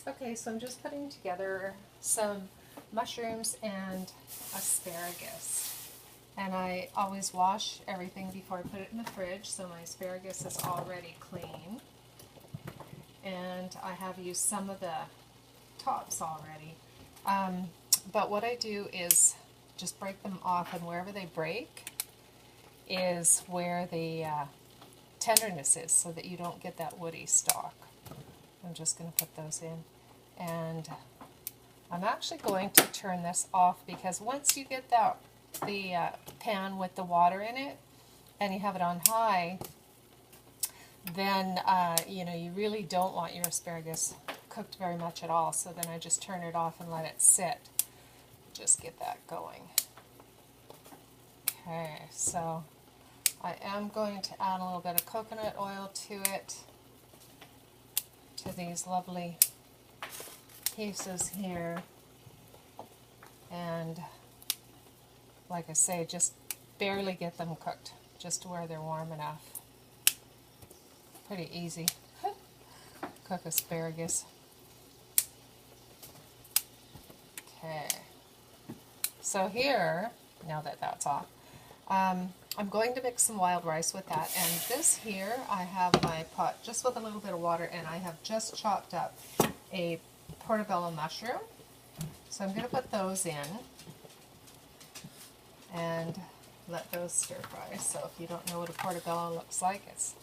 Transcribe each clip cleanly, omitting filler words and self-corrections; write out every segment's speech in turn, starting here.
Okay, so I'm just putting together some mushrooms and asparagus. And I always wash everything before I put it in the fridge, so my asparagus is already clean. And I have used some of the tops already. But what I do is just break them off, and wherever they break is where the tenderness is, so that you don't get that woody stalk. I'm just going to put those in. And I'm actually going to turn this off, because once you get the pan with the water in it and you have it on high, then you really don't want your asparagus cooked very much at all. So then I just turn it off and let it sit. Just get that going. Okay, so I am going to add a little bit of coconut oil to it, to these lovely pieces here. And like I say, just barely get them cooked, just to where they're warm enough. Pretty easy. Cook asparagus. Okay. So here, now that that's off, I'm going to mix some wild rice with that. And this here, I have my pot just with a little bit of water, and I have just chopped up a portobello mushroom. So I'm going to put those in and let those stir fry. So if you don't know what a portobello looks like, it's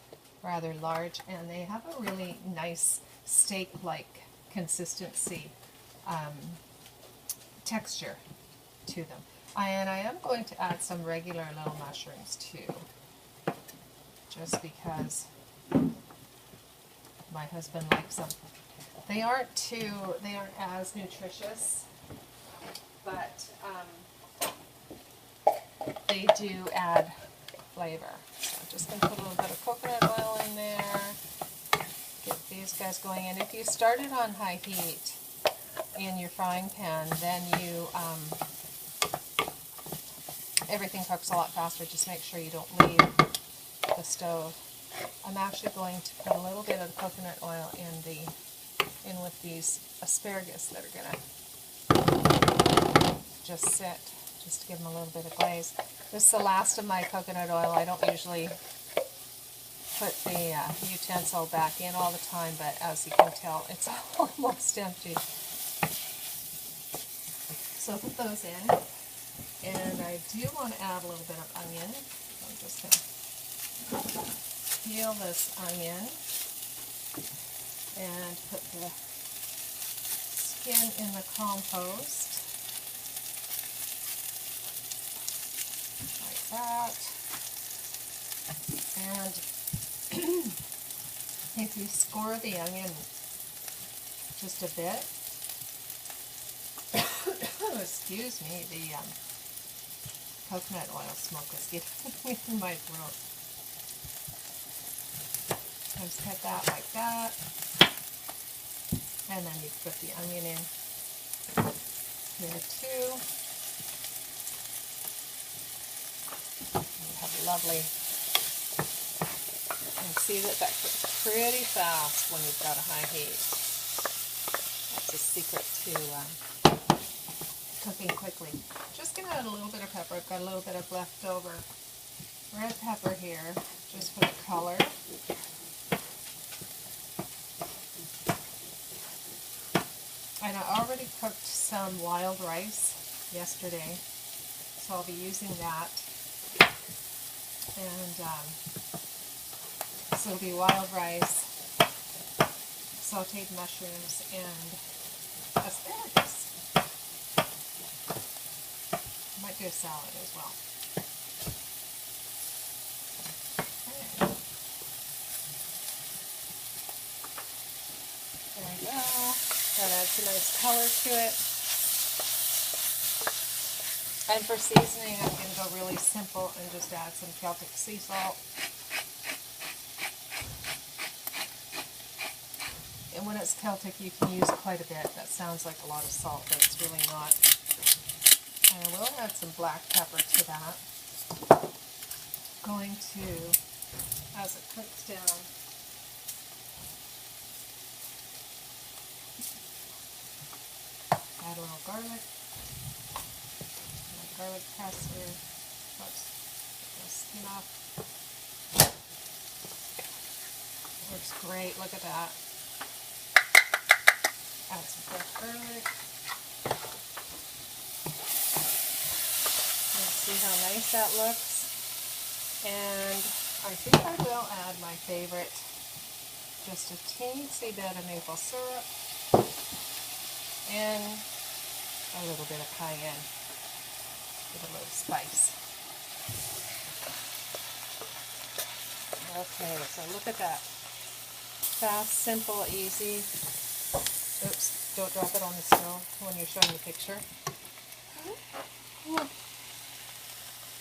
rather large, and they have a really nice steak-like consistency, texture to them. And I am going to add some regular little mushrooms too, just because my husband likes them. They aren't as nutritious, but they do add flavor. So I'm just going to put a little bit of coconut oil in there, get these guys going. And if you start it on high heat in your frying pan, then everything cooks a lot faster. Just make sure you don't leave the stove. I'm actually going to put a little bit of coconut oil in with these asparagus that are going to just sit, just to give them a little bit of glaze. This is the last of my coconut oil. I don't usually put the utensil back in all the time, but as you can tell, it's almost empty. So put those in, and I do want to add a little bit of onion. I'm just going to peel this onion and put the skin in the compost, like that. And if you score the onion just a bit, excuse me, the coconut oil smoke is getting in my throat. Just hit that like that, and then you put the onion in there too. And you have a lovely, you can see that cooks pretty fast when you've got a high heat. That's a secret to cooking quickly. Just going to add a little bit of pepper. I've got a little bit of leftover red pepper here, just for the color. And I already cooked some wild rice yesterday, so I'll be using that. And so it'll be wild rice, sauteed mushrooms, and asparagus. Might do a salad as well. Okay. There we go. That adds a nice color to it. And for seasoning, I'm going to go really simple and just add some Celtic sea salt. And when it's Celtic, you can use quite a bit. That sounds like a lot of salt, but it's really not. And I will add some black pepper to that. Going to, as it cooks down, more garlic. My garlic press here. Oops. Get the skin off. Looks great. Look at that. Add some fresh garlic. Let's see how nice that looks. And I think I will add my favorite, just a teensy bit of maple syrup and a little bit of cayenne. Give it a little spice. Okay, so look at that. Fast, simple, easy. Oops, don't drop it on the stove when you're showing the picture.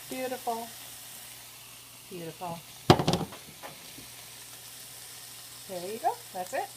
Beautiful. Beautiful. There you go. That's it.